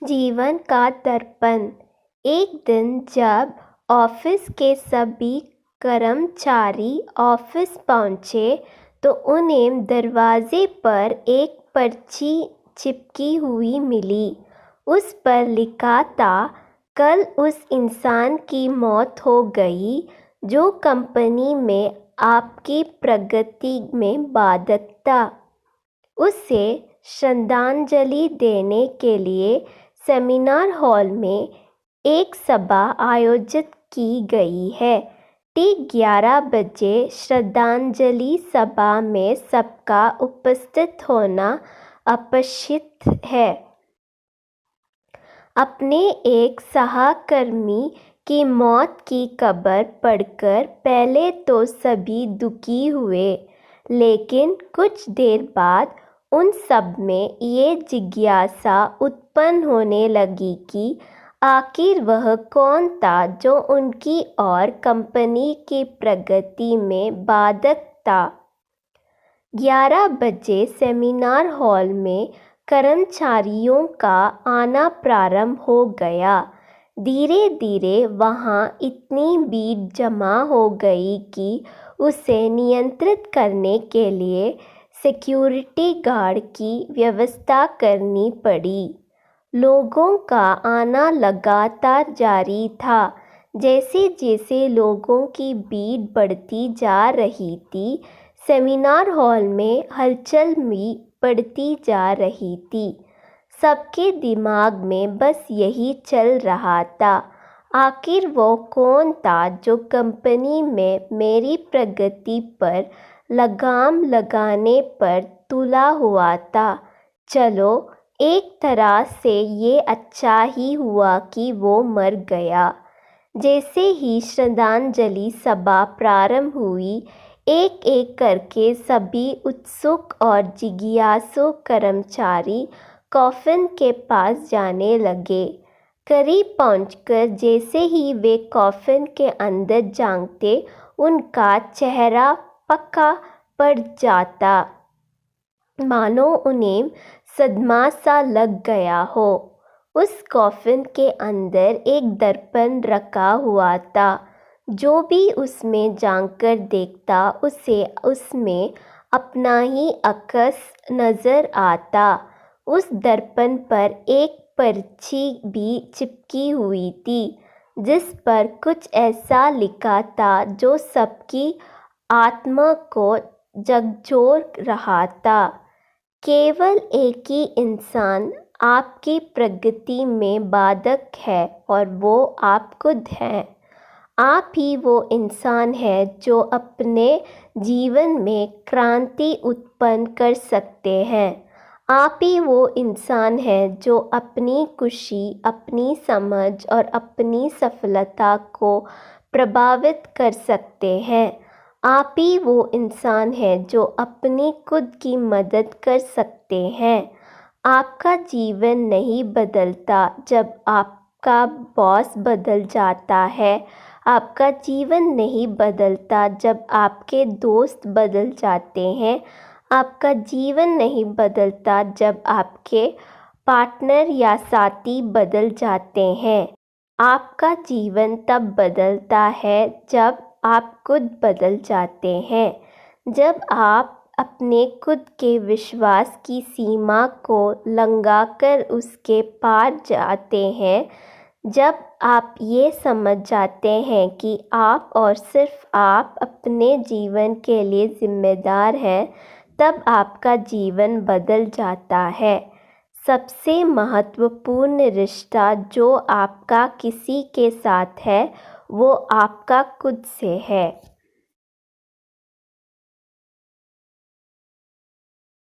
जीवन का दर्पण। एक दिन जब ऑफिस के सभी कर्मचारी ऑफिस पहुंचे तो उन्हें दरवाजे पर एक पर्ची चिपकी हुई मिली। उस पर लिखा था, कल उस इंसान की मौत हो गई जो कंपनी में आपकी प्रगति में बाधक था। उसे श्रद्धांजलि देने के लिए सेमिनार हॉल में एक सभा आयोजित की गई है। ठीक 11 बजे श्रद्धांजलि सभा में सबका उपस्थित होना अपेक्षित है। अपने एक सहकर्मी की मौत की खबर पढ़कर पहले तो सभी दुखी हुए, लेकिन कुछ देर बाद उन सब में ये जिज्ञासा उत्पन्न होने लगी कि आखिर वह कौन था जो उनकी और कंपनी की प्रगति में बाधक था। 11 बजे सेमिनार हॉल में कर्मचारियों का आना प्रारंभ हो गया। धीरे धीरे वहाँ इतनी भीड़ जमा हो गई कि उसे नियंत्रित करने के लिए सिक्योरिटी गार्ड की व्यवस्था करनी पड़ी। लोगों का आना लगातार जारी था। जैसे जैसे लोगों की भीड़ बढ़ती जा रही थी, सेमिनार हॉल में हलचल भी बढ़ती जा रही थी। सबके दिमाग में बस यही चल रहा था, आखिर वो कौन था जो कंपनी में मेरी प्रगति पर लगाम लगाने पर तुला हुआ था। चलो, एक तरह से ये अच्छा ही हुआ कि वो मर गया। जैसे ही श्रद्धांजलि सभा प्रारंभ हुई, एक एक करके सभी उत्सुक और जिज्ञासु कर्मचारी कॉफिन के पास जाने लगे। करीब पहुंचकर जैसे ही वे कॉफिन के अंदर झांकते, उनका चेहरा पक्का पड़ जाता, मानो उन्हें सदमा सा लग गया हो। उस कॉफिन के अंदर एक दर्पण रखा हुआ था। जो भी उसमें झांककर देखता, उसे उसमें अपना ही अक्स नजर आता। उस दर्पण पर एक पर्ची भी चिपकी हुई थी, जिस पर कुछ ऐसा लिखा था जो सबकी आत्मा को झकझोर रहा था। केवल एक ही इंसान आपकी प्रगति में बाधक है और वो आप खुद हैं। आप ही वो इंसान है जो अपने जीवन में क्रांति उत्पन्न कर सकते हैं। आप ही वो इंसान है जो अपनी खुशी, अपनी समझ और अपनी सफलता को प्रभावित कर सकते हैं। आप ही वो इंसान है जो अपनी खुद की मदद कर सकते हैं। आपका जीवन नहीं बदलता जब आपका बॉस बदल जाता है। आपका जीवन नहीं बदलता जब आपके दोस्त बदल जाते हैं। आपका जीवन नहीं बदलता जब आपके पार्टनर या साथी बदल जाते हैं। आपका जीवन तब बदलता है जब आप खुद बदल जाते हैं। जब आप अपने खुद के विश्वास की सीमा को लंघाकर उसके पार जाते हैं, जब आप ये समझ जाते हैं कि आप और सिर्फ आप अपने जीवन के लिए जिम्मेदार हैं, तब आपका जीवन बदल जाता है। सबसे महत्वपूर्ण रिश्ता जो आपका किसी के साथ है, वो आपका खुद से है।